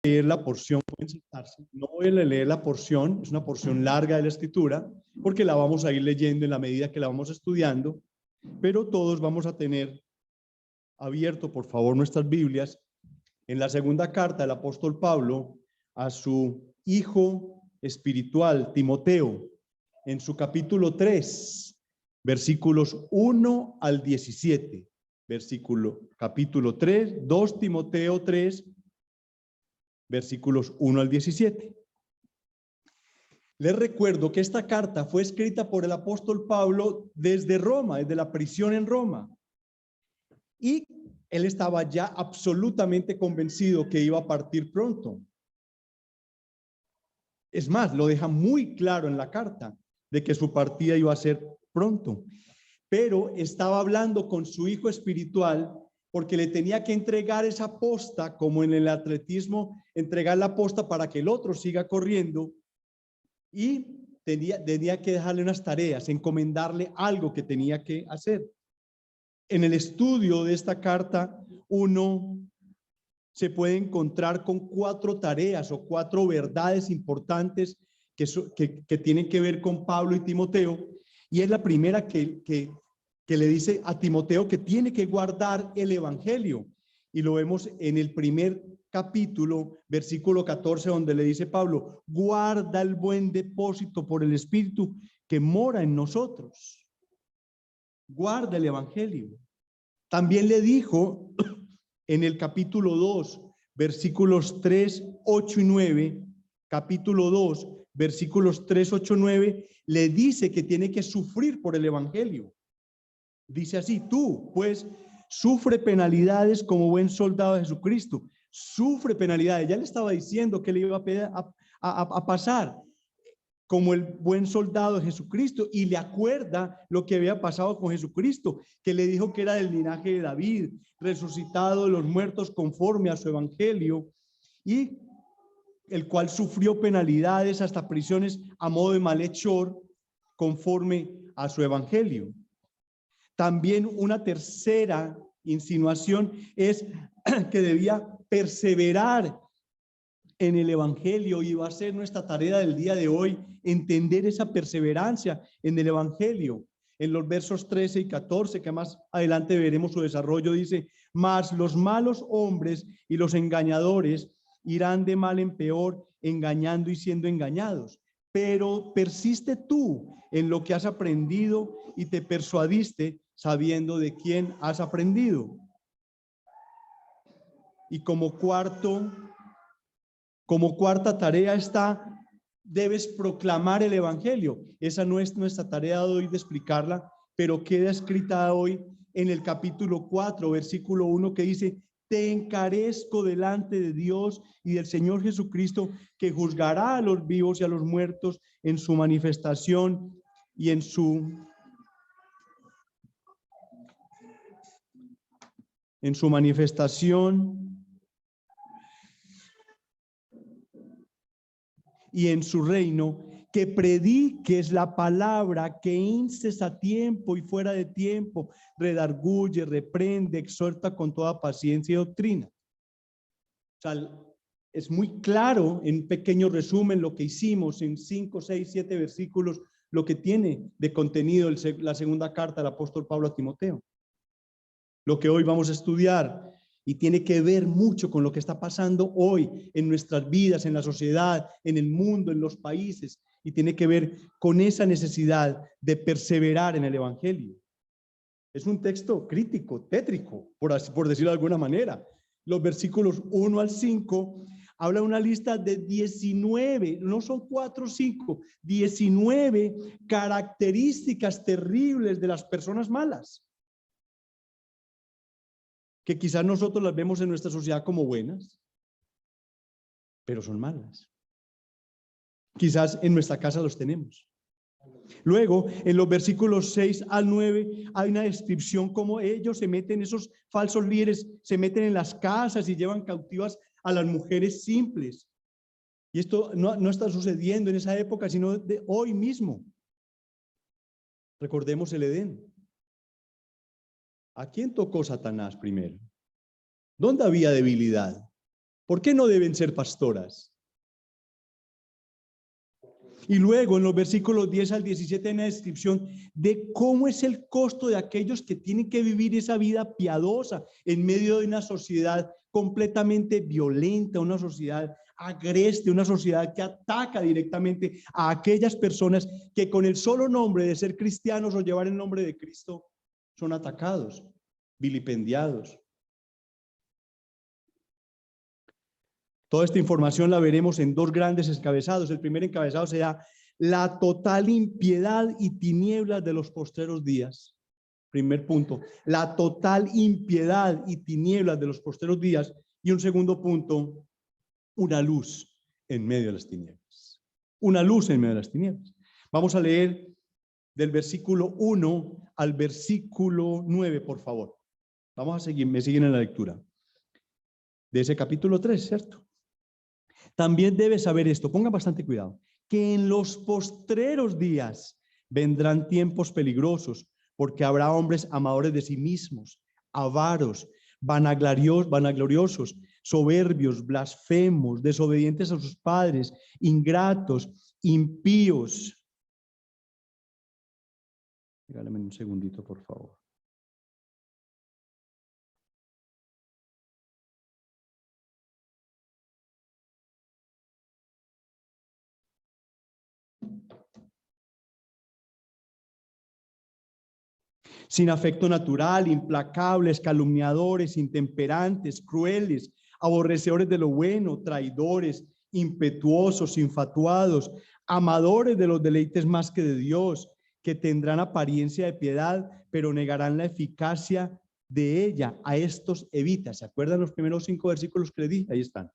leer la porción, pueden sentarse. No voy a leer la porción, es una porción larga de la Escritura, porque la vamos a ir leyendo en la medida que la vamos estudiando, pero todos vamos a tener abierto, por favor, nuestras Biblias en la segunda carta del apóstol Pablo a su hijo espiritual, Timoteo, en su capítulo 3, versículos 1 al 17. Capítulo 3, 2 Timoteo 3, versículos 1 al 17. Les recuerdo que esta carta fue escrita por el apóstol Pablo desde Roma, desde la prisión en Roma. Y él estaba ya absolutamente convencido que iba a partir pronto. Es más, lo deja muy claro en la carta de que su partida iba a ser pronto. Pero estaba hablando con su hijo espiritual porque le tenía que entregar esa posta, como en el atletismo, entregar la posta para que el otro siga corriendo, y tenía que dejarle unas tareas, encomendarle algo que tenía que hacer. En el estudio de esta carta, uno se puede encontrar con 4 tareas o 4 verdades importantes que tienen que ver con Pablo y Timoteo, y es la primera que le dice a Timoteo que tiene que guardar el evangelio, y lo vemos en el primer capítulo, versículo 14, donde le dice Pablo: guarda el buen depósito por el Espíritu que mora en nosotros. Guarda el evangelio. También le dijo en el capítulo 2, versículos 3, 8 y 9, capítulo 2, versículos 3, 8, 9, le dice que tiene que sufrir por el evangelio. Dice así: tú, pues, sufre penalidades como buen soldado de Jesucristo. Sufre penalidades. Ya le estaba diciendo que le iba a pasar como el buen soldado de Jesucristo, y le acuerda lo que había pasado con Jesucristo, que le dijo que era del linaje de David, resucitado de los muertos conforme a su evangelio, y el cual sufrió penalidades hasta prisiones a modo de malhechor conforme a su evangelio. También una tercera insinuación es que debía perseverar en el evangelio, y va a ser nuestra tarea del día de hoy entender esa perseverancia en el evangelio. En los versos 13 y 14, que más adelante veremos su desarrollo, dice: mas los malos hombres y los engañadores irán de mal en peor, engañando y siendo engañados. Pero persiste tú en lo que has aprendido y te persuadiste, sabiendo de quién has aprendido. Y como cuarta tarea está: debes proclamar el evangelio. Esa no es nuestra tarea de hoy de explicarla, pero queda escrita hoy en el capítulo 4, versículo 1, que dice: te encarezco delante de Dios y del Señor Jesucristo, que juzgará a los vivos y a los muertos en su manifestación y en su manifestación y en su reino, que prediques la palabra, que instes a tiempo y fuera de tiempo, redarguye, reprende, exhorta con toda paciencia y doctrina. O sea, es muy claro, en pequeño resumen, lo que hicimos en 5, 6, 7 versículos, lo que tiene de contenido la segunda carta del apóstol Pablo a Timoteo. Lo que hoy vamos a estudiar, y tiene que ver mucho con lo que está pasando hoy en nuestras vidas, en la sociedad, en el mundo, en los países, y tiene que ver con esa necesidad de perseverar en el evangelio. Es un texto crítico, tétrico, por decirlo de alguna manera. Los versículos 1 al 5 habla una lista de 19, no son 4 o 5, 19 características terribles de las personas malas, que quizás nosotros las vemos en nuestra sociedad como buenas, pero son malas. Quizás en nuestra casa los tenemos. Luego, en los versículos 6 al 9, hay una descripción cómo ellos se meten, esos falsos líderes, se meten en las casas y llevan cautivas a las mujeres simples. Y esto no está sucediendo en esa época, sino de hoy mismo. Recordemos el Edén. ¿A quién tocó Satanás primero? ¿Dónde había debilidad? ¿Por qué no deben ser pastoras? Y luego en los versículos 10 al 17 en la descripción de cómo es el costo de aquellos que tienen que vivir esa vida piadosa en medio de una sociedad completamente violenta, una sociedad agreste, una sociedad que ataca directamente a aquellas personas que con el solo nombre de ser cristianos o llevar el nombre de Cristo son atacados, vilipendiados. Toda esta información la veremos en dos grandes encabezados. El primer encabezado será la total impiedad y tinieblas de los postreros días. Primer punto, la total impiedad y tinieblas de los postreros días. Y un segundo punto, una luz en medio de las tinieblas. Una luz en medio de las tinieblas. Vamos a leer del versículo 1 al versículo 9, por favor. Vamos a seguir, me siguen en la lectura de ese capítulo 3, ¿cierto? También debes saber esto, pongan bastante cuidado, que en los postreros días vendrán tiempos peligrosos, porque habrá hombres amadores de sí mismos, avaros, vanagloriosos, soberbios, blasfemos, desobedientes a sus padres, ingratos, impíos. Regálame un segundito, por favor. Sin afecto natural, implacables, calumniadores, intemperantes, crueles, aborrecedores de lo bueno, traidores, impetuosos, infatuados, amadores de los deleites más que de Dios, que tendrán apariencia de piedad, pero negarán la eficacia de ella. A estos evita. ¿Se acuerdan los primeros 5 versículos que le di? Ahí están.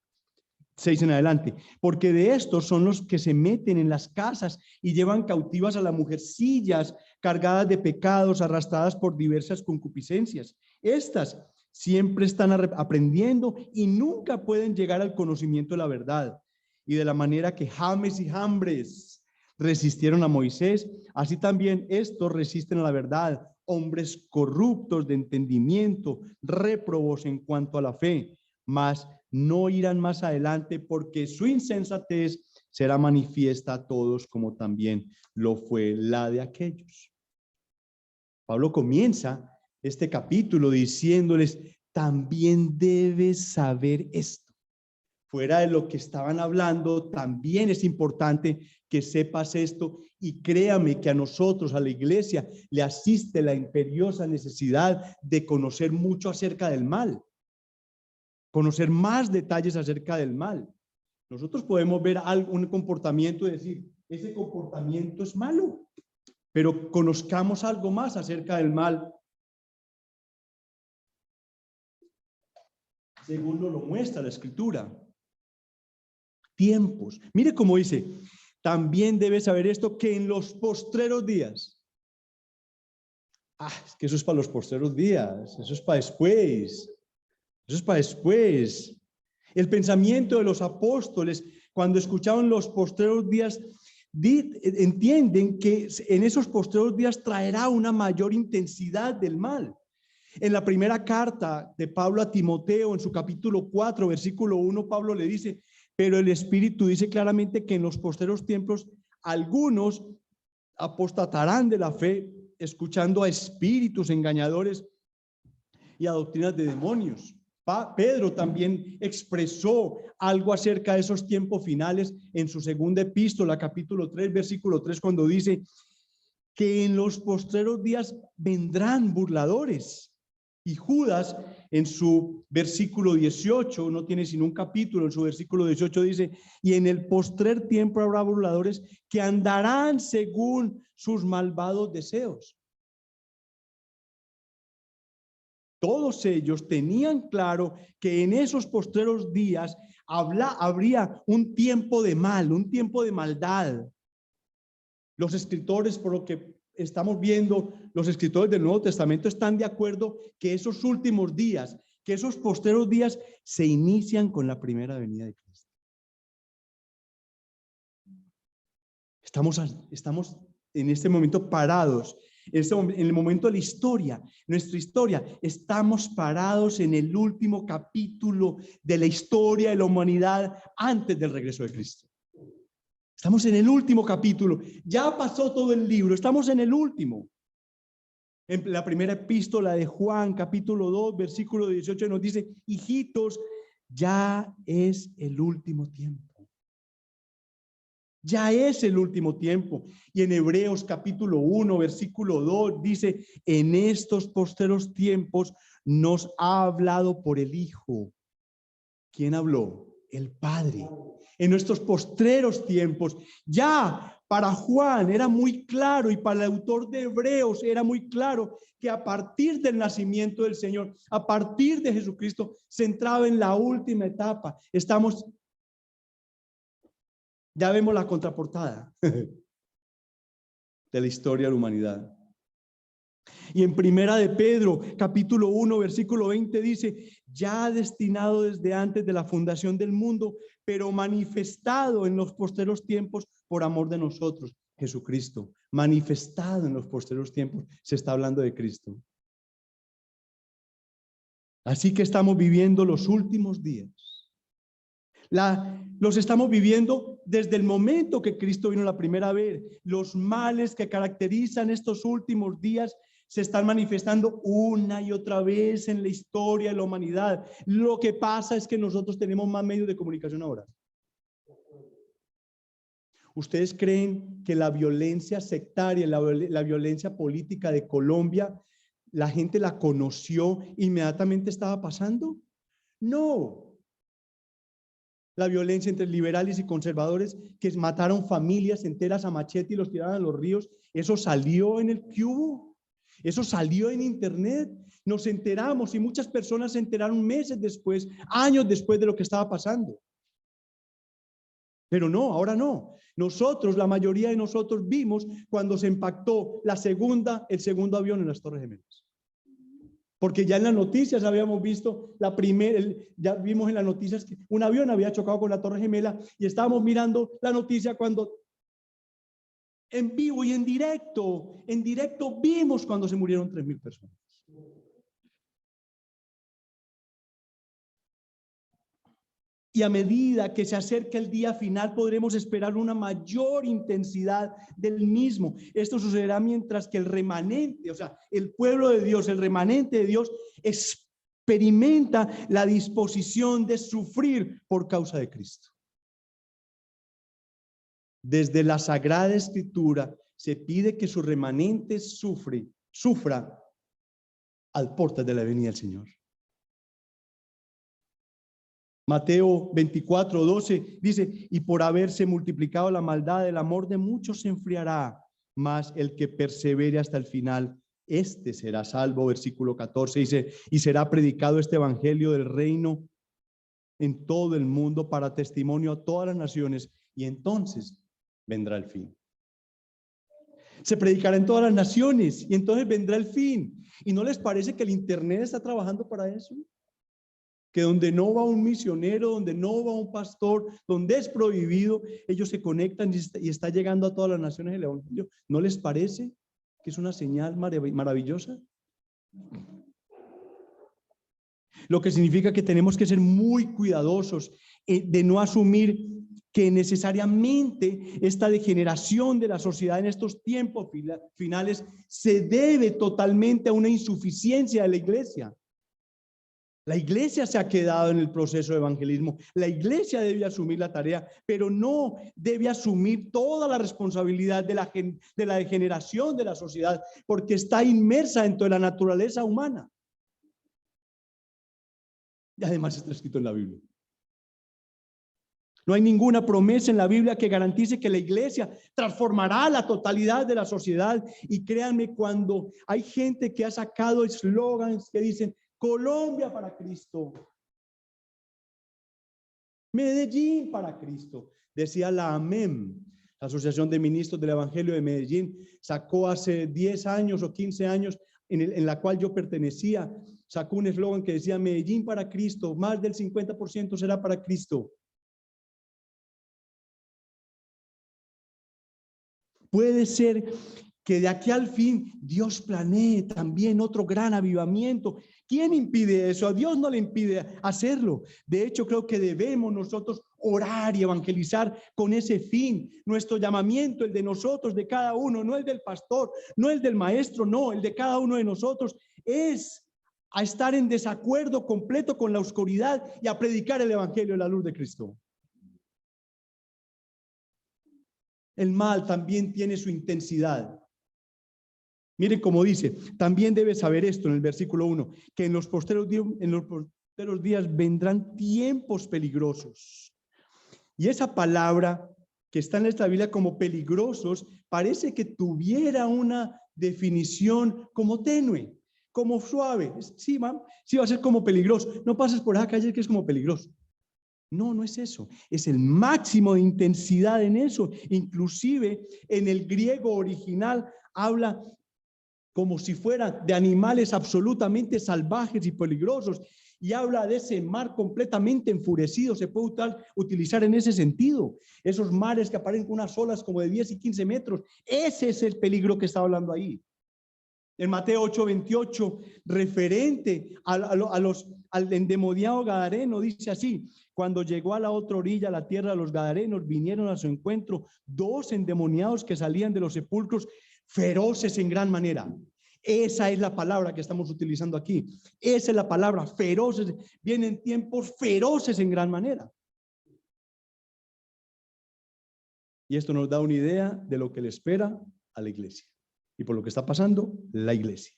6 en adelante, porque de estos son los que se meten en las casas y llevan cautivas a las mujercillas cargadas de pecados, arrastradas por diversas concupiscencias. Estas siempre están aprendiendo y nunca pueden llegar al conocimiento de la verdad. Y de la manera que James y Jambres resistieron a Moisés, así también estos resisten a la verdad, hombres corruptos de entendimiento, réprobos en cuanto a la fe, mas no irán más adelante porque su insensatez será manifiesta a todos como también lo fue la de aquellos. Pablo comienza este capítulo diciéndoles, también debes saber esto. Fuera de lo que estaban hablando, también es importante que sepas esto y créame que a nosotros, a la iglesia, le asiste la imperiosa necesidad de conocer mucho acerca del mal. Conocer más detalles acerca del mal. Nosotros podemos ver un comportamiento y decir, ese comportamiento es malo, pero conozcamos algo más acerca del mal, según nos lo muestra la Escritura. Tiempos. Mire cómo dice, también debes saber esto, que en los postreros días. Es que eso es para los postreros días, eso es para después. Eso es para después. El pensamiento de los apóstoles, cuando escuchaban los postreros días, entienden que en esos postreros días traerá una mayor intensidad del mal. En la primera carta de Pablo a Timoteo, en su capítulo 4, versículo 1, Pablo le dice, pero el Espíritu dice claramente que en los postreros tiempos algunos apostatarán de la fe, escuchando a espíritus engañadores y a doctrinas de demonios. Pedro también expresó algo acerca de esos tiempos finales en su segunda epístola, capítulo 3, versículo 3, cuando dice que en los postreros días vendrán burladores. Y Judas, en su versículo 18, no tiene sino un capítulo, en su versículo 18 dice, y en el postrer tiempo habrá burladores que andarán según sus malvados deseos. Todos ellos tenían claro que en esos postreros días habría un tiempo de mal, un tiempo de maldad. Los escritores, por lo que estamos viendo, los escritores del Nuevo Testamento están de acuerdo que esos últimos días, que esos postreros días se inician con la primera venida de Cristo. Estamos en este momento parados En el momento de la historia, nuestra historia, estamos parados en el último capítulo de la historia de la humanidad antes del regreso de Cristo. Estamos en el último capítulo. Ya pasó todo el libro, estamos en el último. En la primera epístola de Juan, capítulo 2, versículo 18, nos dice: hijitos, ya es el último tiempo. Ya es el último tiempo. Y en Hebreos capítulo 1, versículo 2 dice: en estos posteros tiempos nos ha hablado por el Hijo. ¿Quién habló? El Padre. En nuestros postreros tiempos, ya para Juan era muy claro, y para el autor de Hebreos era muy claro, que a partir del nacimiento del Señor, a partir de Jesucristo, se entraba en la última etapa. Ya vemos la contraportada de la historia de la humanidad. Y en Primera de Pedro, capítulo 1, versículo 20 dice: ya destinado desde antes de la fundación del mundo, pero manifestado en los posteros tiempos por amor de nosotros, Jesucristo. Manifestado en los posteros tiempos, se está hablando de Cristo. Así que estamos viviendo los últimos días. Los estamos viviendo desde el momento que Cristo vino la primera vez. Los males que caracterizan estos últimos días se están manifestando una y otra vez en la historia de la humanidad. Lo que pasa es que nosotros tenemos más medios de comunicación ahora. ¿Ustedes creen que la violencia sectaria, la violencia política de Colombia, la gente la conoció inmediatamente estaba pasando? No. La violencia entre liberales y conservadores que mataron familias enteras a machete y los tiraron a los ríos, eso salió en el cubo, eso salió en internet, nos enteramos, y muchas personas se enteraron meses después, años después de lo que estaba pasando. Pero no, ahora no. Nosotros, la mayoría de nosotros vimos cuando se impactó el segundo avión en las Torres Gemelas. Porque ya en las noticias habíamos visto ya vimos en las noticias que un avión había chocado con la Torre Gemela, y estábamos mirando la noticia cuando en vivo y en directo vimos cuando se murieron 3,000 personas. Y a medida que se acerca el día final, podremos esperar una mayor intensidad del mismo. Esto sucederá mientras que el remanente, o sea, el pueblo de Dios, el remanente de Dios, experimenta la disposición de sufrir por causa de Cristo. Desde la Sagrada Escritura se pide que su remanente sufra al portas de la venida del Señor. Mateo 24:12 dice: y por haberse multiplicado la maldad, el amor de muchos se enfriará, mas el que persevere hasta el final, este será salvo. Versículo 14 dice: y será predicado este evangelio del reino en todo el mundo para testimonio a todas las naciones, y entonces vendrá el fin. Se predicará en todas las naciones y entonces vendrá el fin. ¿Y no les parece que el internet está trabajando para eso? Que donde no va un misionero, donde no va un pastor, donde es prohibido, ellos se conectan y está llegando a todas las naciones el evangelio. ¿No les parece que es una señal maravillosa? Lo que significa que tenemos que ser muy cuidadosos de no asumir que necesariamente esta degeneración de la sociedad en estos tiempos finales se debe totalmente a una insuficiencia de la iglesia. La iglesia se ha quedado en el proceso de evangelismo. La iglesia debe asumir la tarea, pero no debe asumir toda la responsabilidad de la degeneración de la sociedad, porque está inmersa dentro de la naturaleza humana. Y además está escrito en la Biblia. No hay ninguna promesa en la Biblia que garantice que la iglesia transformará la totalidad de la sociedad. Y créanme, cuando hay gente que ha sacado eslogans que dicen Colombia para Cristo, Medellín para Cristo, decía la AMEM, la Asociación de Ministros del Evangelio de Medellín, sacó hace 10 años o 15 años, en la cual yo pertenecía, sacó un eslogan que decía Medellín para Cristo, más del 50% será para Cristo. Puede ser que de aquí al fin Dios planee también otro gran avivamiento. ¿Quién impide eso? A Dios no le impide hacerlo. De hecho, creo que debemos nosotros orar y evangelizar con ese fin. Nuestro llamamiento, el de nosotros, de cada uno, no el del pastor, no el del maestro, no, el de cada uno de nosotros, es a estar en desacuerdo completo con la oscuridad y a predicar el evangelio de la luz de Cristo. El mal también tiene su intensidad. Miren cómo dice, también debes saber esto en el versículo 1, que en los posteros días vendrán tiempos peligrosos. Y esa palabra que está en esta Biblia como peligrosos, parece que tuviera una definición como tenue, como suave. Sí, va a ser como peligroso. No pases por esa calle que es como peligroso. No, no es eso. Es el máximo de intensidad en eso. Inclusive en el griego original habla como si fueran de animales absolutamente salvajes y peligrosos, y habla de ese mar completamente enfurecido. Se puede utilizar en ese sentido. Esos mares que aparecen con unas olas como de 10 y 15 metros. Ese es el peligro que está hablando ahí. En Mateo 8:28, referente al endemoniado gadareno, dice así: cuando llegó a la otra orilla, la tierra de los gadarenos, vinieron a su encuentro 2 endemoniados que salían de los sepulcros, feroces en gran manera. Esa es la palabra que estamos utilizando aquí. Esa es la palabra, feroces. Vienen tiempos feroces en gran manera. Y esto nos da una idea de lo que le espera a la iglesia y por lo que está pasando la iglesia.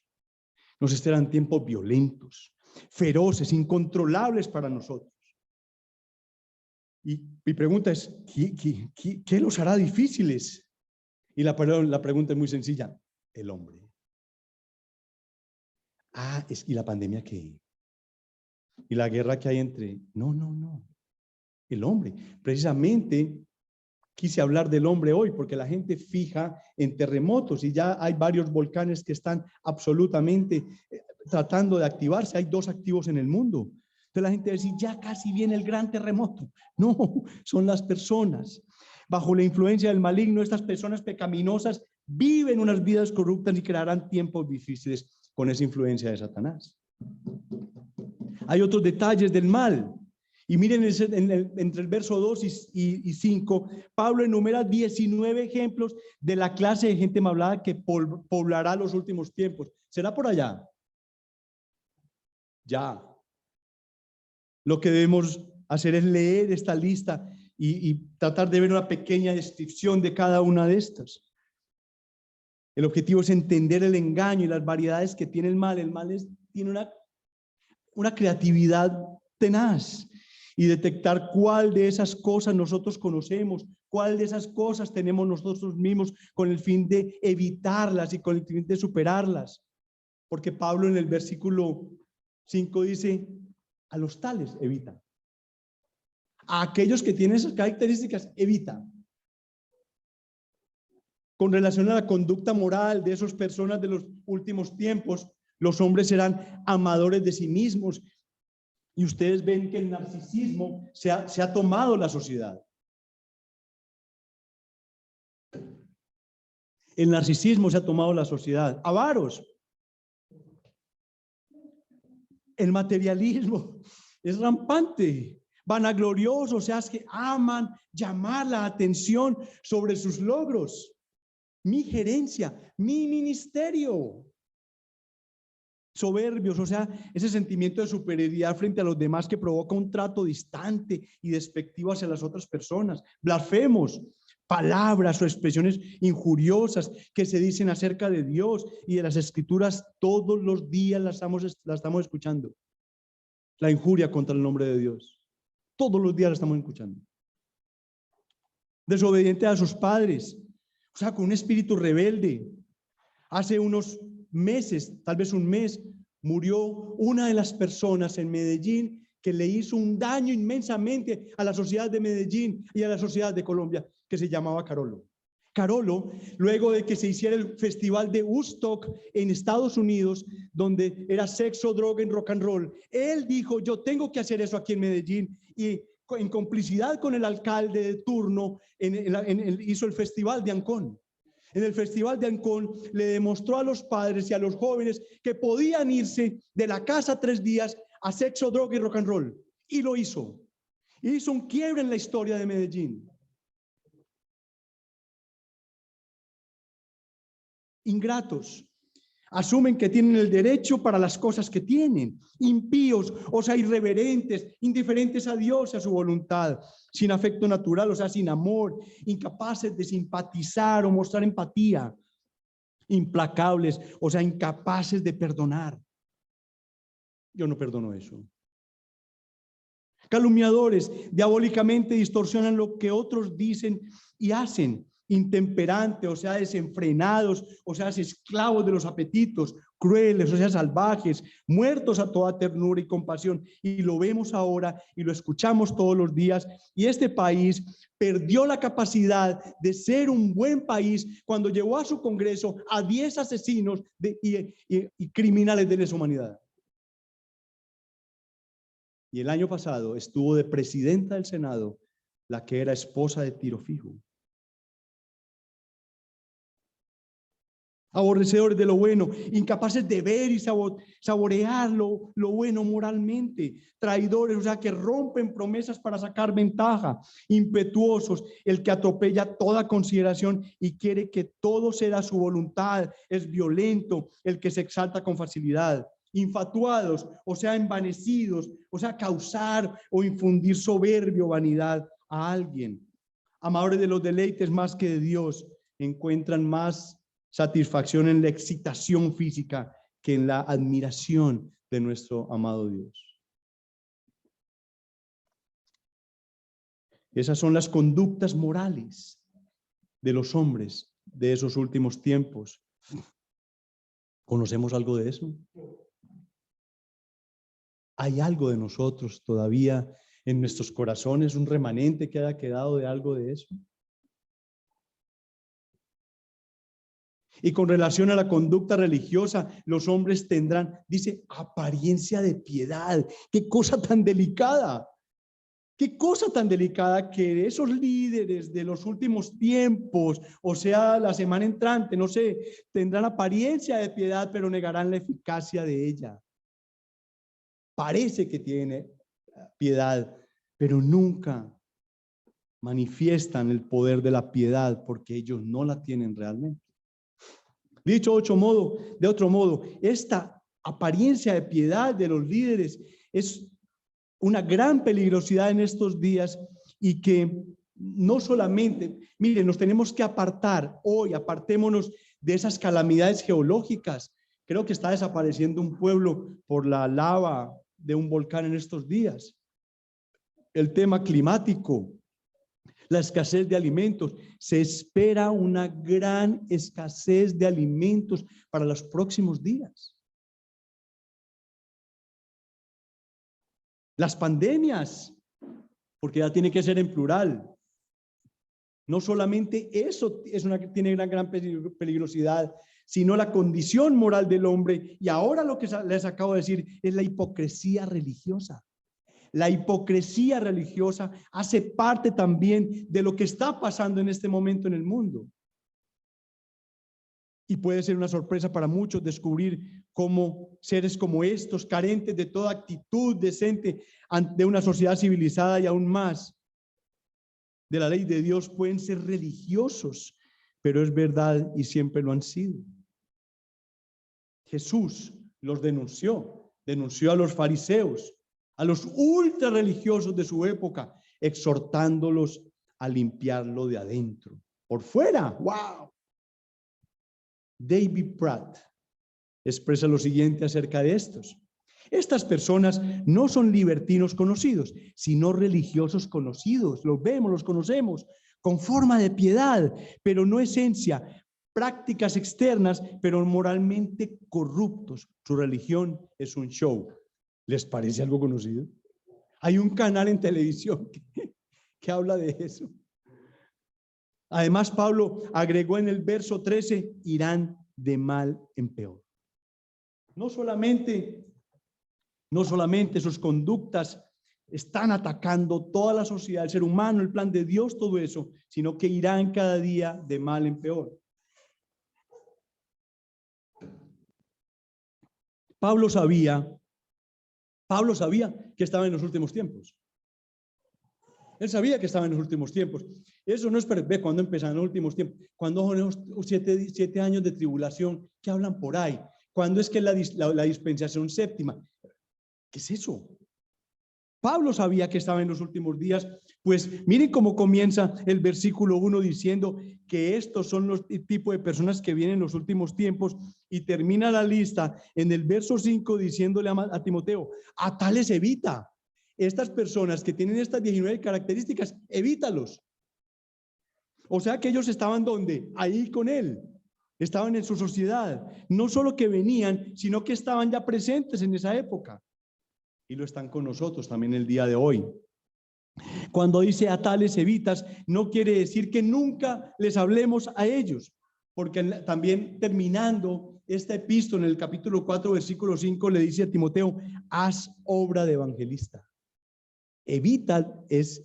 Nos esperan tiempos violentos, feroces, incontrolables para nosotros. Y mi pregunta es, ¿qué los hará difíciles? Y la pregunta es muy sencilla: el hombre. ¿Y la pandemia qué? ¿Y la guerra que hay entre? No. El hombre. Precisamente quise hablar del hombre hoy porque la gente fija en terremotos y ya hay varios volcanes que están absolutamente tratando de activarse. Hay 2 activos en el mundo. Entonces la gente dice, ya casi viene el gran terremoto. No, son las personas. Bajo la influencia del maligno, estas personas pecaminosas viven unas vidas corruptas y crearán tiempos difíciles con esa influencia de Satanás. Hay otros detalles del mal. Y miren, entre el verso 2 y 5, Pablo enumera 19 ejemplos de la clase de gente malvada que poblará los últimos tiempos. ¿Será por allá? Ya. Lo que debemos hacer es leer esta lista y tratar de ver una pequeña descripción de cada una de estas. El objetivo es entender el engaño y las variedades que tiene el mal. El mal tiene una creatividad tenaz, y detectar cuál de esas cosas nosotros conocemos, cuál de esas cosas tenemos nosotros mismos, con el fin de evitarlas y con el fin de superarlas. Porque Pablo en el versículo 5 dice, a los tales evita. A aquellos que tienen esas características, evita. Con relación a la conducta moral de esas personas de los últimos tiempos, los hombres serán amadores de sí mismos. Y ustedes ven que el narcisismo se ha tomado la sociedad. El narcisismo se ha tomado la sociedad. Avaros. El materialismo es rampante. Vanagloriosos, o sea, es que aman llamar la atención sobre sus logros. Mi gerencia, mi ministerio. Soberbios, o sea, ese sentimiento de superioridad frente a los demás que provoca un trato distante y despectivo hacia las otras personas. Blasfemos, palabras o expresiones injuriosas que se dicen acerca de Dios y de las Escrituras, todos los días las estamos escuchando. La injuria contra el nombre de Dios, todos los días la estamos escuchando. Desobediente a sus padres, o sea, con un espíritu rebelde. Hace unos meses, tal vez un mes, murió una de las personas en Medellín que le hizo un daño inmensamente a la sociedad de Medellín y a la sociedad de Colombia, que se llamaba Carolo. Carolo, luego de que se hiciera el festival de Woodstock en Estados Unidos, donde era sexo, droga y rock and roll, él dijo, yo tengo que hacer eso aquí en Medellín, y en complicidad con el alcalde de turno hizo el festival de Ancón. En el Festival de Ancón le demostró a los padres y a los jóvenes que podían irse de la casa 3 días a sexo, droga y rock and roll. Y lo hizo. Hizo un quiebre en la historia de Medellín. Ingratos. Asumen que tienen el derecho para las cosas que tienen. Impíos, o sea, irreverentes, indiferentes a Dios y a su voluntad, sin afecto natural, o sea, sin amor, incapaces de simpatizar o mostrar empatía, implacables, o sea, incapaces de perdonar. Yo no perdono eso. Calumniadores, diabólicamente distorsionan lo que otros dicen y hacen. Intemperantes, o sea, desenfrenados, o sea, esclavos de los apetitos, crueles, o sea, salvajes, muertos a toda ternura y compasión. Y lo vemos ahora y lo escuchamos todos los días. Y este país perdió la capacidad de ser un buen país cuando llevó a su Congreso a 10 asesinos y criminales de lesa humanidad. Y el año pasado estuvo de presidenta del Senado la que era esposa de Tiro Fijo. Aborrecedores de lo bueno, incapaces de ver y saborear lo bueno moralmente, traidores, o sea, que rompen promesas para sacar ventaja, impetuosos, el que atropella toda consideración y quiere que todo sea a su voluntad, es violento, el que se exalta con facilidad. Infatuados, o sea, envanecidos, o sea, causar o infundir soberbia o vanidad a alguien. Amadores de los deleites más que de Dios, encuentran más satisfacción en la excitación física que en la admiración de nuestro amado Dios. Esas son las conductas morales de los hombres de esos últimos tiempos. ¿Conocemos algo de eso? ¿Hay algo de nosotros todavía en nuestros corazones, un remanente que haya quedado de algo de eso? Y con relación a la conducta religiosa, los hombres tendrán, dice, apariencia de piedad. ¡Qué cosa tan delicada! ¡Qué cosa tan delicada que esos líderes de los últimos tiempos, o sea, la semana entrante, no sé, tendrán apariencia de piedad, pero negarán la eficacia de ella! Parece que tiene piedad, pero nunca manifiestan el poder de la piedad porque ellos no la tienen realmente. Dicho de otro modo, esta apariencia de piedad de los líderes es una gran peligrosidad en estos días y que no solamente, miren, nos tenemos que apartar hoy, apartémonos de esas calamidades geológicas. Creo que está desapareciendo un pueblo por la lava de un volcán en estos días. El tema climático, la escasez de alimentos. Se espera una gran escasez de alimentos para los próximos días. Las pandemias, porque ya tiene que ser en plural. No solamente eso tiene una gran peligrosidad, sino la condición moral del hombre. Y ahora lo que les acabo de decir es la hipocresía religiosa. La hipocresía religiosa hace parte también de lo que está pasando en este momento en el mundo. Y puede ser una sorpresa para muchos descubrir cómo seres como estos, carentes de toda actitud decente de una sociedad civilizada y aún más de la ley de Dios, pueden ser religiosos, pero es verdad y siempre lo han sido. Jesús los denunció a los fariseos, a los ultra religiosos de su época, exhortándolos a limpiarlo de adentro. Por fuera, wow. David Pratt expresa lo siguiente acerca de estos. Estas personas no son libertinos conocidos, sino religiosos conocidos. Los vemos, los conocemos, con forma de piedad, pero no esencia, prácticas externas, pero moralmente corruptos. Su religión es un show. ¿Les parece algo conocido? Hay un canal en televisión que habla de eso. Además, Pablo agregó en el verso 13, irán de mal en peor. No solamente sus conductas están atacando toda la sociedad, el ser humano, el plan de Dios, todo eso, sino que irán cada día de mal en peor. Pablo sabía que estaba en los últimos tiempos. Él sabía que estaba en los últimos tiempos. Eso no es, ve, cuando empezaron los últimos tiempos, cuando son los 7 años de tribulación que hablan por ahí, cuando es que la dispensación séptima. ¿Qué es eso? Pablo sabía que estaba en los últimos días, pues miren cómo comienza el versículo 1 diciendo que estos son los tipos de personas que vienen en los últimos tiempos, y termina la lista en el verso 5 diciéndole a Timoteo, a tales evita. Estas personas que tienen estas 19 características, evítalos. O sea que ellos estaban ¿dónde? Ahí con él. Estaban en su sociedad. No solo que venían, sino que estaban ya presentes en esa época. Y lo están con nosotros también el día de hoy. Cuando dice a tales evitas, no quiere decir que nunca les hablemos a ellos. Porque también terminando esta epístola en el capítulo 4, versículo 5, le dice a Timoteo, haz obra de evangelista. Evita es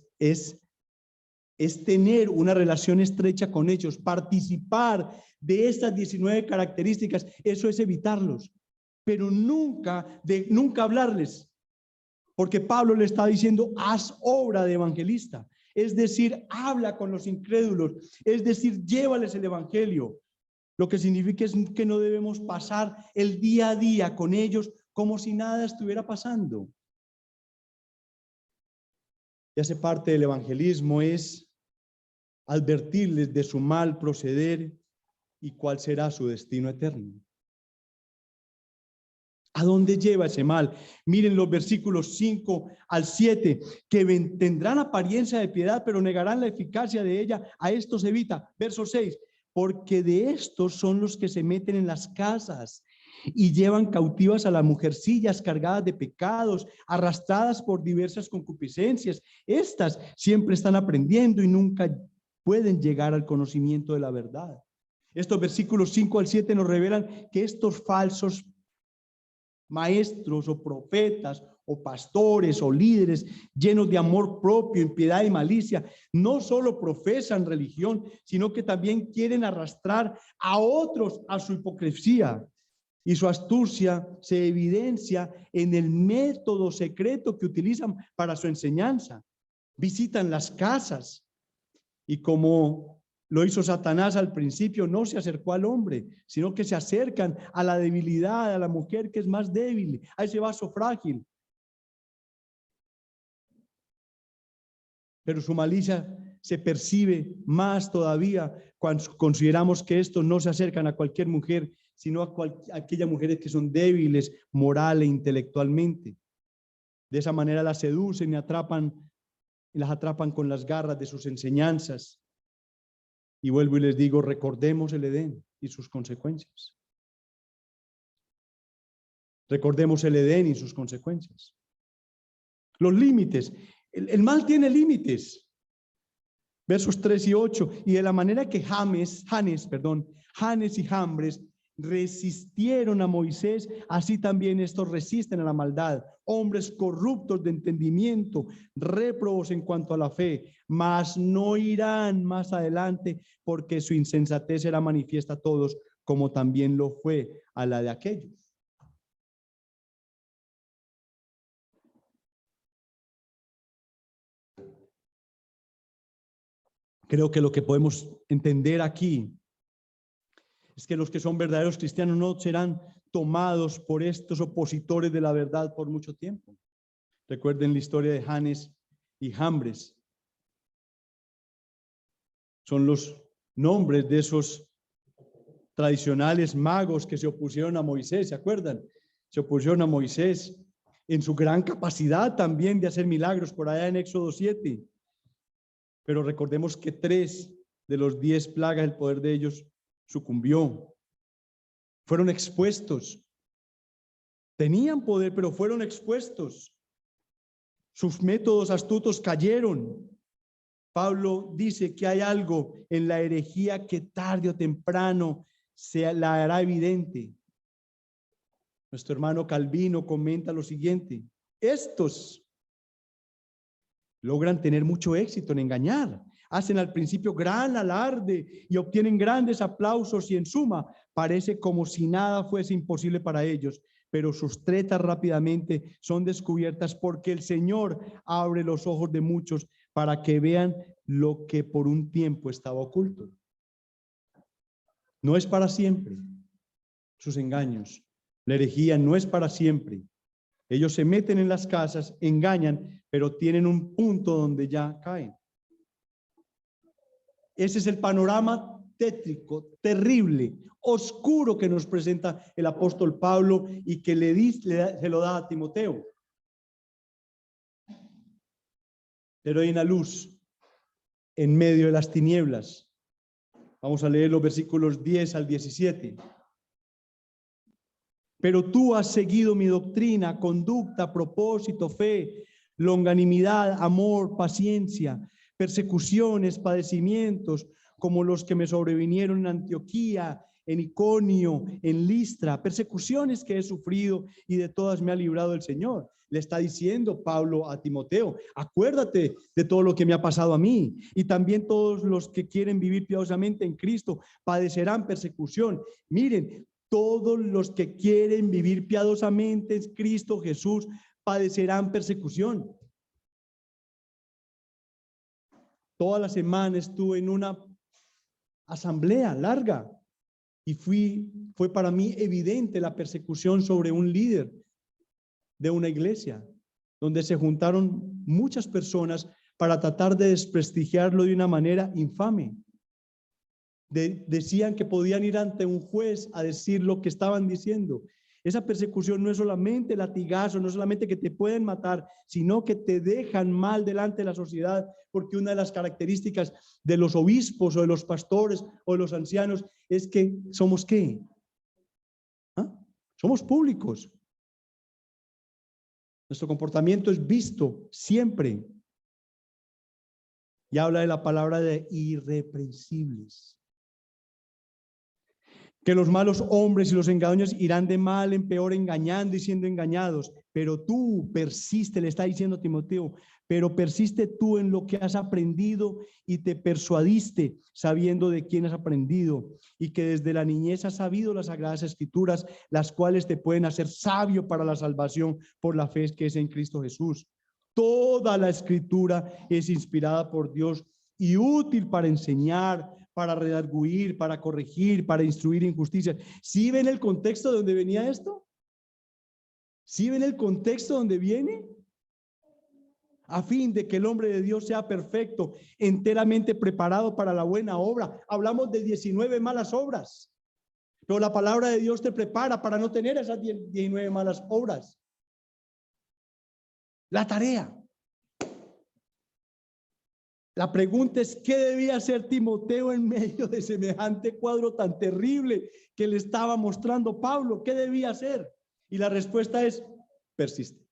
tener una relación estrecha con ellos, participar de estas 19 características, eso es evitarlos, pero nunca hablarles, porque Pablo le está diciendo, haz obra de evangelista, es decir, habla con los incrédulos, es decir, llévales el evangelio, lo que significa es que no debemos pasar el día a día con ellos como si nada estuviera pasando. Y hace parte del evangelismo es advertirles de su mal proceder y cuál será su destino eterno. ¿A dónde lleva ese mal? Miren los versículos 5 al 7, que tendrán apariencia de piedad, pero negarán la eficacia de ella. A estos evita. Verso 6, porque de estos son los que se meten en las casas y llevan cautivas a las mujercillas cargadas de pecados, arrastradas por diversas concupiscencias. Estas siempre están aprendiendo y nunca pueden llegar al conocimiento de la verdad. Estos versículos 5 al 7 nos revelan que estos falsos maestros o profetas o pastores o líderes llenos de amor propio, impiedad y malicia, no solo profesan religión, sino que también quieren arrastrar a otros a su hipocresía. Y su astucia se evidencia en el método secreto que utilizan para su enseñanza. Visitan las casas y, como lo hizo Satanás al principio, no se acercó al hombre, sino que se acercan a la debilidad, a la mujer que es más débil, a ese vaso frágil. Pero su malicia se percibe más todavía cuando consideramos que estos no se acercan a cualquier mujer, sino a aquellas mujeres que son débiles moral e intelectualmente. De esa manera las seducen y las atrapan con las garras de sus enseñanzas. Y vuelvo y les digo, recordemos el Edén y sus consecuencias. Recordemos el Edén y sus consecuencias. Los límites. El mal tiene límites. Versos 3 y 8. Y de la manera que Janes y Jambres resistieron a Moisés, así también estos resisten a la maldad. Hombres corruptos de entendimiento, réprobos en cuanto a la fe, mas no irán más adelante, porque su insensatez será manifiesta a todos, como también lo fue a la de aquellos. Creo que lo que podemos entender aquí es que los que son verdaderos cristianos no serán tomados por estos opositores de la verdad por mucho tiempo. Recuerden la historia de Janes y Jambres. Son los nombres de esos tradicionales magos que se opusieron a Moisés, ¿se acuerdan? Se opusieron a Moisés en su gran capacidad también de hacer milagros por allá en Éxodo 7. Pero recordemos que 3 de los 10 plagas, el poder de ellos sucumbió. Fueron expuestos. Tenían poder, pero fueron expuestos. Sus métodos astutos cayeron. Pablo dice que hay algo en la herejía que tarde o temprano se la hará evidente. Nuestro hermano Calvino comenta lo siguiente: estos logran tener mucho éxito en engañar. Hacen al principio gran alarde y obtienen grandes aplausos, y en suma parece como si nada fuese imposible para ellos. pero sus tretas rápidamente son descubiertas porque el Señor abre los ojos de muchos para que vean lo que por un tiempo estaba oculto. No es para siempre sus engaños. La herejía no es para siempre. Ellos se meten en las casas, engañan, pero tienen un punto donde ya caen. Ese es el panorama tétrico, terrible, oscuro que nos presenta el apóstol Pablo y que se lo da a Timoteo. Pero hay una luz en medio de las tinieblas. Vamos a leer los versículos 10 al 17. Pero tú has seguido mi doctrina, conducta, propósito, fe, longanimidad, amor, paciencia, persecuciones, padecimientos, como los que me sobrevinieron en Antioquía, en Iconio, en Listra, persecuciones que he sufrido y de todas me ha librado el Señor. Le está diciendo Pablo a Timoteo, acuérdate de todo lo que me ha pasado a mí, y también todos los que quieren vivir piadosamente en Cristo padecerán persecución. Miren, todos los que quieren vivir piadosamente en Cristo Jesús padecerán persecución. Toda la semana estuve en una asamblea larga y fue para mí evidente la persecución sobre un líder de una iglesia, donde se juntaron muchas personas para tratar de desprestigiarlo de una manera infame. Decían que podían ir ante un juez a decir lo que estaban diciendo. Esa persecución no es solamente latigazo, no es solamente que te pueden matar, sino que te dejan mal delante de la sociedad, porque una de las características de los obispos o de los pastores o de los ancianos es que somos ¿qué? ¿Ah? Somos públicos. Nuestro comportamiento es visto siempre. Y habla de la palabra de irreprensibles. Que los malos hombres y los engaños irán de mal en peor, engañando y siendo engañados. Pero tú persiste, le está diciendo Timoteo, pero persiste tú en lo que has aprendido y te persuadiste sabiendo de quién has aprendido y que desde la niñez has sabido las sagradas escrituras, las cuales te pueden hacer sabio para la salvación por la fe que es en Cristo Jesús. Toda la escritura es inspirada por Dios y útil para enseñar, para redarguir, para corregir, para instruir en justicia. ¿Sí ven el contexto de donde venía esto? ¿Sí ven el contexto donde viene? A fin de que el hombre de Dios sea perfecto, enteramente preparado para la buena obra. Hablamos de 19 malas obras, pero la palabra de Dios te prepara para no tener esas 19 malas obras. La tarea. La pregunta es, ¿qué debía hacer Timoteo en medio de semejante cuadro tan terrible que le estaba mostrando Pablo? ¿Qué debía hacer? Y la respuesta es, persiste.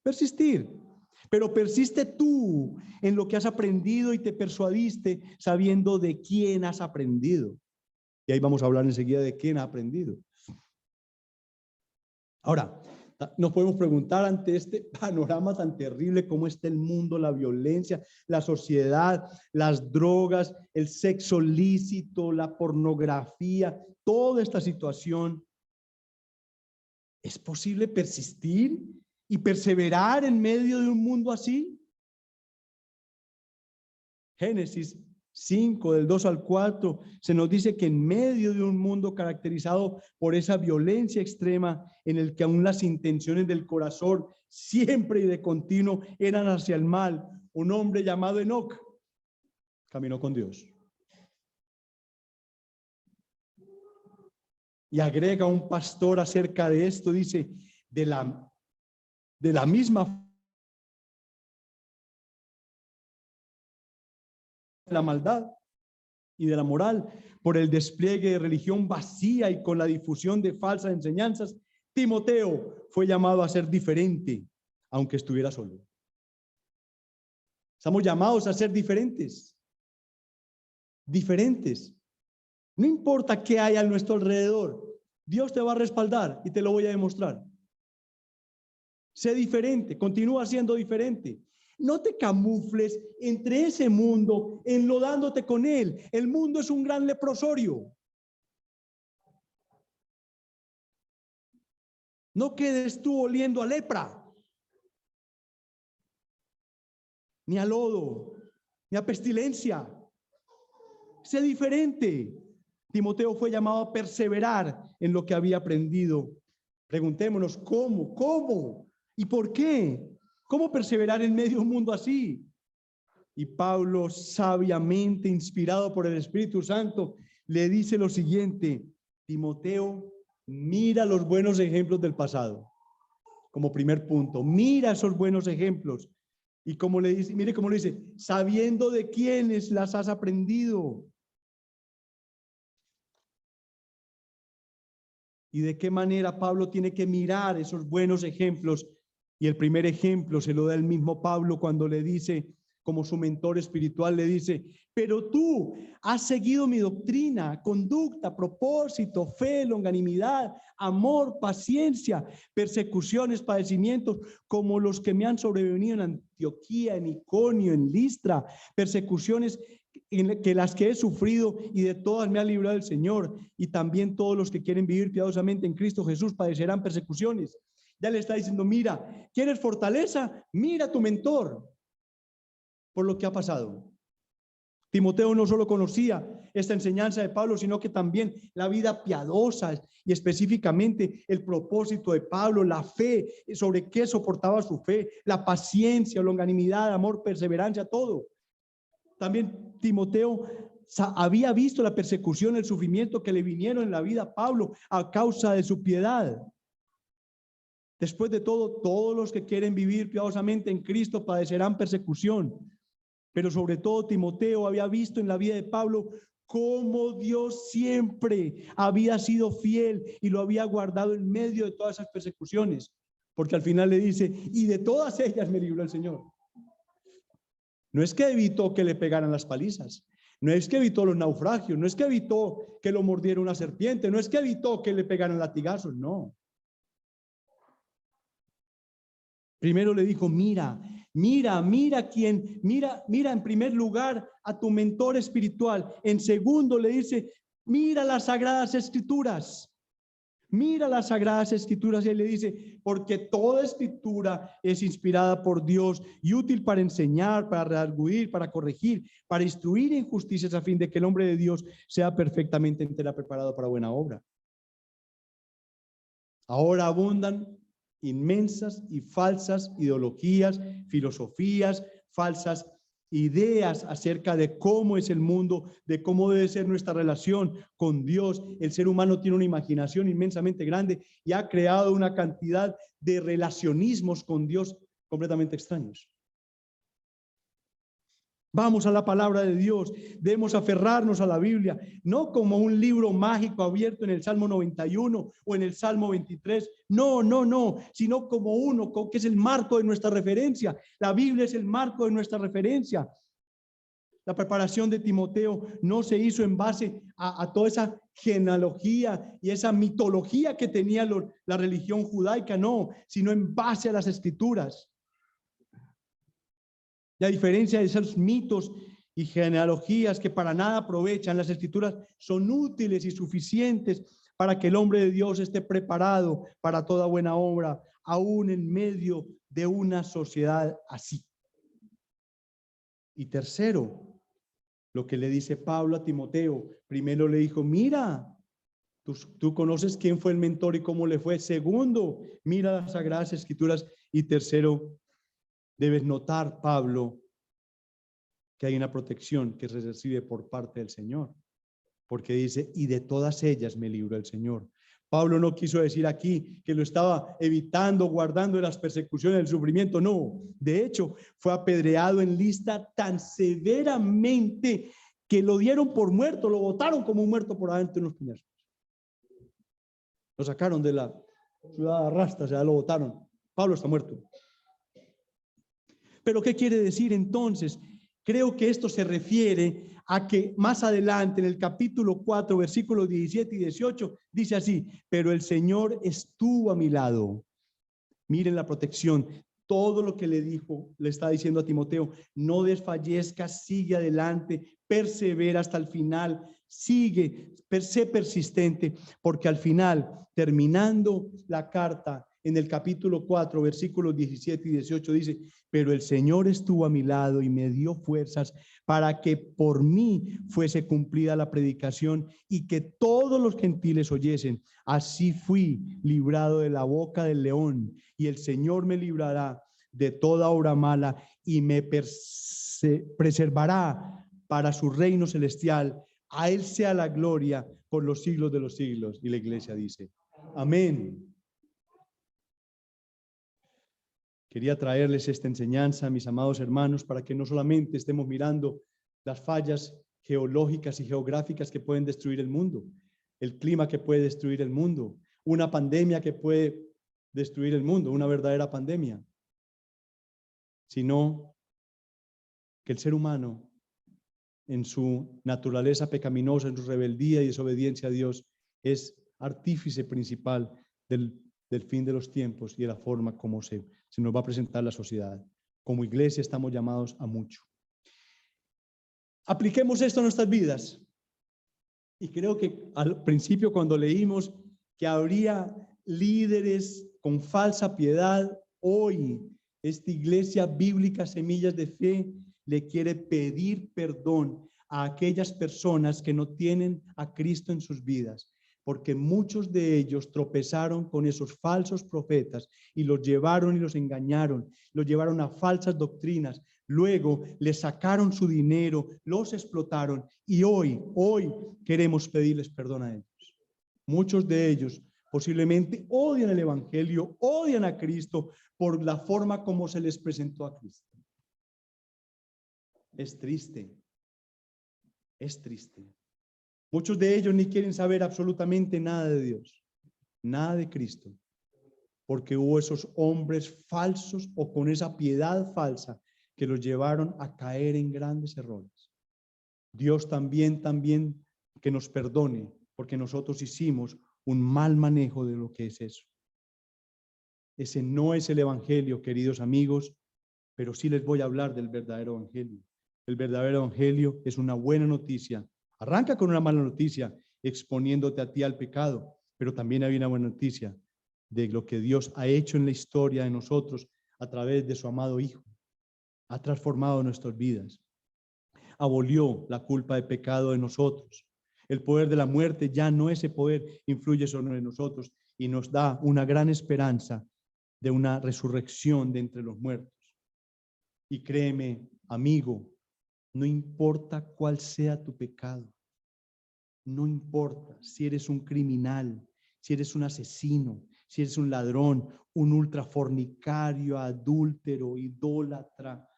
Persistir. Pero persiste tú en lo que has aprendido y te persuadiste sabiendo de quién has aprendido. Y ahí vamos a hablar enseguida de quién ha aprendido. Ahora, nos podemos preguntar ante este panorama tan terrible, cómo está el mundo, la violencia, la sociedad, las drogas, el sexo lícito, la pornografía, toda esta situación. ¿Es posible persistir y perseverar en medio de un mundo así? Génesis 5, del 2 al 4, se nos dice que en medio de un mundo caracterizado por esa violencia extrema, en el que aún las intenciones del corazón siempre y de continuo eran hacia el mal, un hombre llamado Enoc caminó con Dios. Y agrega un pastor acerca de esto, dice, de la misma la maldad y de la moral, por el despliegue de religión vacía y con la difusión de falsas enseñanzas, Timoteo fue llamado a ser diferente, aunque estuviera solo. Estamos llamados a ser diferentes. Diferentes. No importa qué hay a nuestro alrededor, Dios te va a respaldar y te lo voy a demostrar. Sé diferente, continúa siendo diferente. No te camufles entre ese mundo, enlodándote con él. El mundo es un gran leprosorio. No quedes tú oliendo a lepra, ni a lodo, ni a pestilencia. Sé diferente. Timoteo fue llamado a perseverar en lo que había aprendido. Preguntémonos, ¿cómo? ¿Y por qué? ¿Cómo perseverar en medio de un mundo así? Y Pablo, sabiamente inspirado por el Espíritu Santo, le dice lo siguiente: Timoteo, mira los buenos ejemplos del pasado. Como primer punto, mira esos buenos ejemplos. Y como le dice, mire cómo le dice, sabiendo de quiénes las has aprendido. Y de qué manera Pablo tiene que mirar esos buenos ejemplos. Y el primer ejemplo se lo da el mismo Pablo cuando le dice, como su mentor espiritual, le dice: pero tú has seguido mi doctrina, conducta, propósito, fe, longanimidad, amor, paciencia, persecuciones, padecimientos, como los que me han sobrevenido en Antioquía, en Iconio, en Listra, persecuciones que las que he sufrido, y de todas me ha librado el Señor. Y también todos los que quieren vivir piadosamente en Cristo Jesús padecerán persecuciones. Ya le está diciendo: mira, ¿quieres fortaleza? Mira a tu mentor por lo que ha pasado. Timoteo no solo conocía esta enseñanza de Pablo, sino que también la vida piadosa y específicamente el propósito de Pablo, la fe, sobre qué soportaba su fe, la paciencia, longanimidad, amor, perseverancia, todo. También Timoteo había visto la persecución, el sufrimiento que le vinieron en la vida a Pablo a causa de su piedad. Después de todo, todos los que quieren vivir piadosamente en Cristo padecerán persecución. Pero sobre todo Timoteo había visto en la vida de Pablo cómo Dios siempre había sido fiel y lo había guardado en medio de todas esas persecuciones. Porque al final le dice: y de todas ellas me libró el Señor. No es que evitó que le pegaran las palizas, no es que evitó los naufragios, no es que evitó que lo mordiera una serpiente, no es que evitó que le pegaran latigazos, no. Primero le dijo: mira en primer lugar a tu mentor espiritual. En segundo le dice: mira las sagradas escrituras. Mira las sagradas escrituras, y él le dice: porque toda escritura es inspirada por Dios y útil para enseñar, para redarguir, para corregir, para instruir en justicias, a fin de que el hombre de Dios sea perfectamente entero, preparado para buena obra. Ahora abundan inmensas y falsas ideologías, filosofías, falsas ideas acerca de cómo es el mundo, de cómo debe ser nuestra relación con Dios. El ser humano tiene una imaginación inmensamente grande y ha creado una cantidad de relacionismos con Dios completamente extraños. Vamos a la palabra de Dios, debemos aferrarnos a la Biblia, no como un libro mágico abierto en el Salmo 91 o en el Salmo 23, no, sino como uno que es el marco de nuestra referencia. La Biblia es el marco de nuestra referencia. La preparación de Timoteo no se hizo en base a toda esa genealogía y esa mitología que tenía la religión judaica, no, sino en base a las escrituras. Y a diferencia de esos mitos y genealogías que para nada aprovechan, las escrituras son útiles y suficientes para que el hombre de Dios esté preparado para toda buena obra, aún en medio de una sociedad así. Y tercero, lo que le dice Pablo a Timoteo: primero le dijo: mira, tú conoces quién fue el mentor y cómo le fue. Segundo, mira las sagradas escrituras. Y tercero, debes notar, Pablo, que hay una protección que se recibe por parte del Señor, porque dice: y de todas ellas me libró el Señor. Pablo no quiso decir aquí que lo estaba evitando, guardando de las persecuciones, del sufrimiento, no. De hecho, fue apedreado en Listra tan severamente que lo dieron por muerto, lo botaron como un muerto por adentro en los piñazos. Lo sacaron de la ciudad de arrastra, o sea, lo botaron. Pablo está muerto. Pero ¿qué quiere decir entonces? Creo que esto se refiere a que más adelante, en el capítulo 4, versículos 17 y 18, dice así: pero el Señor estuvo a mi lado. Miren la protección. todo lo que le dijo, le está diciendo a Timoteo: no desfallezcas, sigue adelante, persevera hasta el final, sigue, sé persistente, porque al final, terminando la carta, en el capítulo 4, versículos 17 y 18 dice: pero el Señor estuvo a mi lado y me dio fuerzas para que por mí fuese cumplida la predicación y que todos los gentiles oyesen. Así fui librado de la boca del león, y el Señor me librará de toda obra mala y me preservará para su reino celestial. A él sea la gloria por los siglos de los siglos. Y la iglesia dice: amén. Quería traerles esta enseñanza, mis amados hermanos, para que no solamente estemos mirando las fallas geológicas y geográficas que pueden destruir el mundo, el clima que puede destruir el mundo, una pandemia que puede destruir el mundo, una verdadera pandemia, sino que el ser humano, en su naturaleza pecaminosa, en su rebeldía y desobediencia a Dios, es artífice principal del fin de los tiempos y de la forma como se nos va a presentar la sociedad. Como iglesia estamos llamados a mucho. Apliquemos esto a nuestras vidas. Y creo que al principio, cuando leímos que habría líderes con falsa piedad, hoy esta iglesia bíblica Semillas de Fe le quiere pedir perdón a aquellas personas que no tienen a Cristo en sus vidas, porque muchos de ellos tropezaron con esos falsos profetas y los llevaron y los engañaron, los llevaron a falsas doctrinas, luego les sacaron su dinero, los explotaron, y hoy queremos pedirles perdón a ellos. Muchos de ellos posiblemente odian el evangelio, odian a Cristo por la forma como se les presentó a Cristo. Es triste, es triste. Muchos de ellos ni quieren saber absolutamente nada de Dios, nada de Cristo, porque hubo esos hombres falsos o con esa piedad falsa que los llevaron a caer en grandes errores. Dios también que nos perdone, porque nosotros hicimos un mal manejo de lo que es eso. Ese no es el evangelio, queridos amigos, pero sí les voy a hablar del verdadero evangelio. El verdadero evangelio es una buena noticia. Arranca con una mala noticia, exponiéndote a ti al pecado, pero también hay una buena noticia de lo que Dios ha hecho en la historia de nosotros a través de su amado Hijo. Ha transformado nuestras vidas. Abolió la culpa de pecado de nosotros. El poder de la muerte, ya no ese poder influye sobre nosotros y nos da una gran esperanza de una resurrección de entre los muertos. Y créeme, amigo, no importa cuál sea tu pecado, no importa si eres un criminal, si eres un asesino, si eres un ladrón, un ultrafornicario, adúltero, idólatra,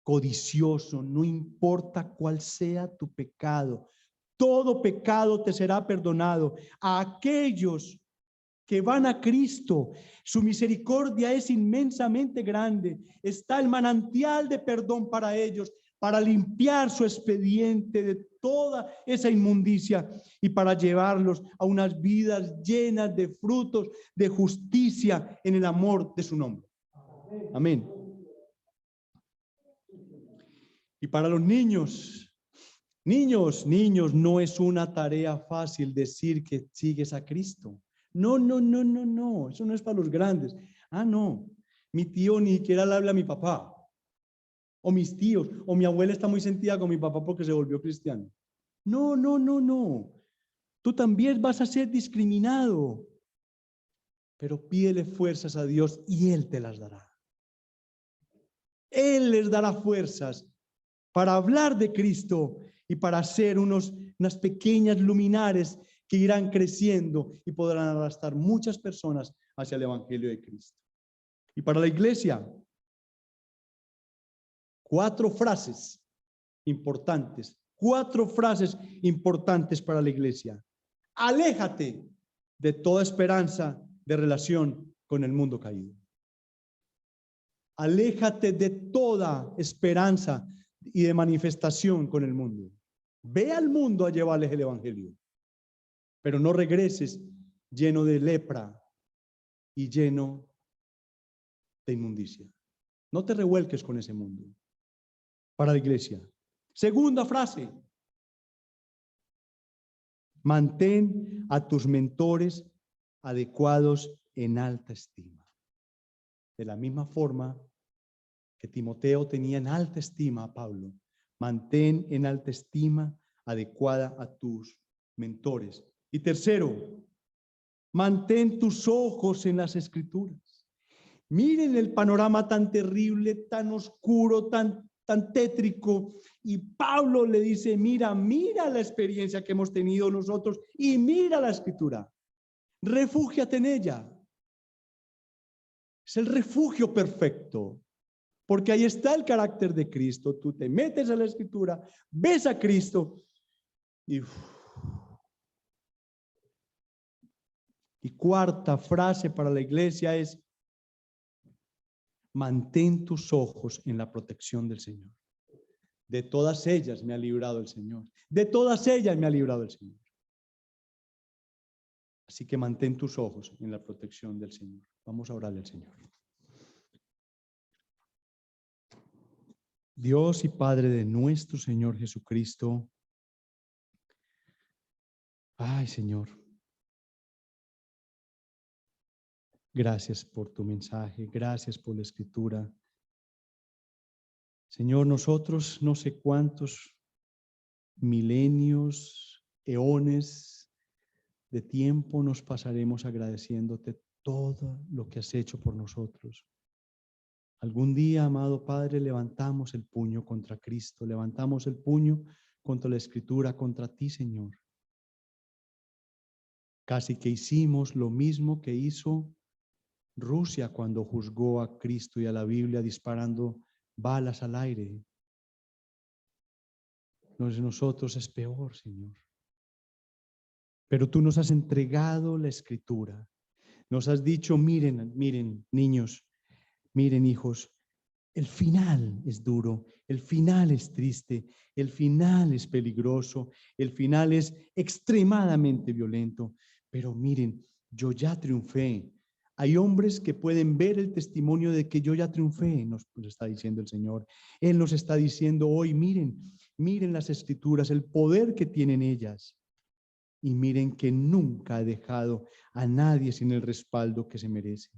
codicioso, no importa cuál sea tu pecado, todo pecado te será perdonado. A aquellos que van a Cristo, su misericordia es inmensamente grande. Está el manantial de perdón para ellos, para limpiar su expediente de toda esa inmundicia y para llevarlos a unas vidas llenas de frutos de justicia en el amor de su nombre. Amén. Y para los niños, no es una tarea fácil decir que sigues a Cristo. No, eso no es para los grandes. No, mi tío ni siquiera le habla a mi papá, o mis tíos, o mi abuela está muy sentida con mi papá porque se volvió cristiano. No. Tú también vas a ser discriminado, pero pídele fuerzas a Dios y Él te las dará. Él les dará fuerzas para hablar de Cristo y para hacer unas pequeñas luminares que irán creciendo y podrán arrastrar muchas personas hacia el evangelio de Cristo. Y para la iglesia, 4 frases importantes para la iglesia. Aléjate de toda esperanza de relación con el mundo caído. Aléjate de toda esperanza y de manifestación con el mundo. Ve al mundo a llevarles el evangelio, pero no regreses lleno de lepra y lleno de inmundicia. No te revuelques con ese mundo. Para la iglesia. Segunda frase. Mantén a tus mentores adecuados en alta estima. De la misma forma que Timoteo tenía en alta estima a Pablo, mantén en alta estima adecuada a tus mentores. Y tercero, mantén tus ojos en las Escrituras. Miren el panorama tan terrible, tan oscuro, tan tétrico. Y Pablo le dice, mira la experiencia que hemos tenido nosotros y mira la Escritura. Refúgiate en ella. Es el refugio perfecto. Porque ahí está el carácter de Cristo. Tú te metes a la Escritura, ves a Cristo y cuarta frase para la iglesia es: mantén tus ojos en la protección del Señor. De todas ellas me ha librado el Señor. De todas ellas me ha librado el Señor. Así que mantén tus ojos en la protección del Señor. Vamos a orarle al Señor. Dios y Padre de nuestro Señor Jesucristo. Ay, Señor. Gracias por tu mensaje. Gracias por la Escritura. Señor, nosotros no sé cuántos milenios, eones de tiempo nos pasaremos agradeciéndote todo lo que has hecho por nosotros. Algún día, amado Padre, levantamos el puño contra Cristo, levantamos el puño contra la Escritura, contra ti, Señor. Casi que hicimos lo mismo que hizo Rusia cuando juzgó a Cristo y a la Biblia disparando balas al aire. Nosotros es peor, Señor. Pero tú nos has entregado la Escritura. Nos has dicho, miren, miren, niños, miren, hijos, el final es duro, el final es triste, el final es peligroso, el final es extremadamente violento. Pero miren, yo ya triunfé. Hay hombres que pueden ver el testimonio de que yo ya triunfé, nos está diciendo el Señor. Él nos está diciendo hoy, miren las Escrituras, el poder que tienen ellas. Y miren que nunca ha dejado a nadie sin el respaldo que se merece.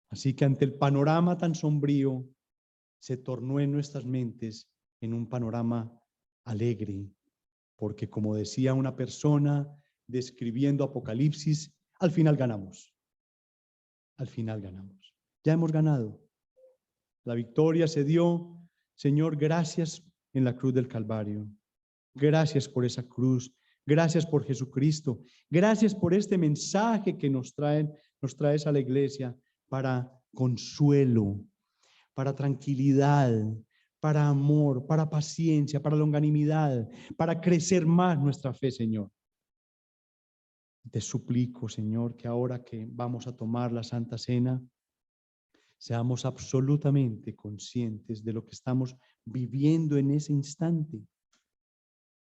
Así que ante el panorama tan sombrío, se tornó en nuestras mentes en un panorama alegre. Porque como decía una persona describiendo Apocalipsis, al final ganamos. Al final ganamos. Ya hemos ganado. La victoria se dio. Señor, gracias en la cruz del Calvario. Gracias por esa cruz. Gracias por Jesucristo. Gracias por este mensaje que nos traes a la iglesia para consuelo, para tranquilidad, para amor, para paciencia, para longanimidad, para crecer más nuestra fe, Señor. Te suplico, Señor, que ahora que vamos a tomar la Santa Cena, seamos absolutamente conscientes de lo que estamos viviendo en ese instante.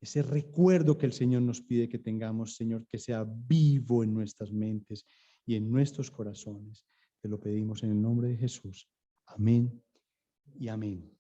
Ese recuerdo que el Señor nos pide que tengamos, Señor, que sea vivo en nuestras mentes y en nuestros corazones. Te lo pedimos en el nombre de Jesús. Amén y amén.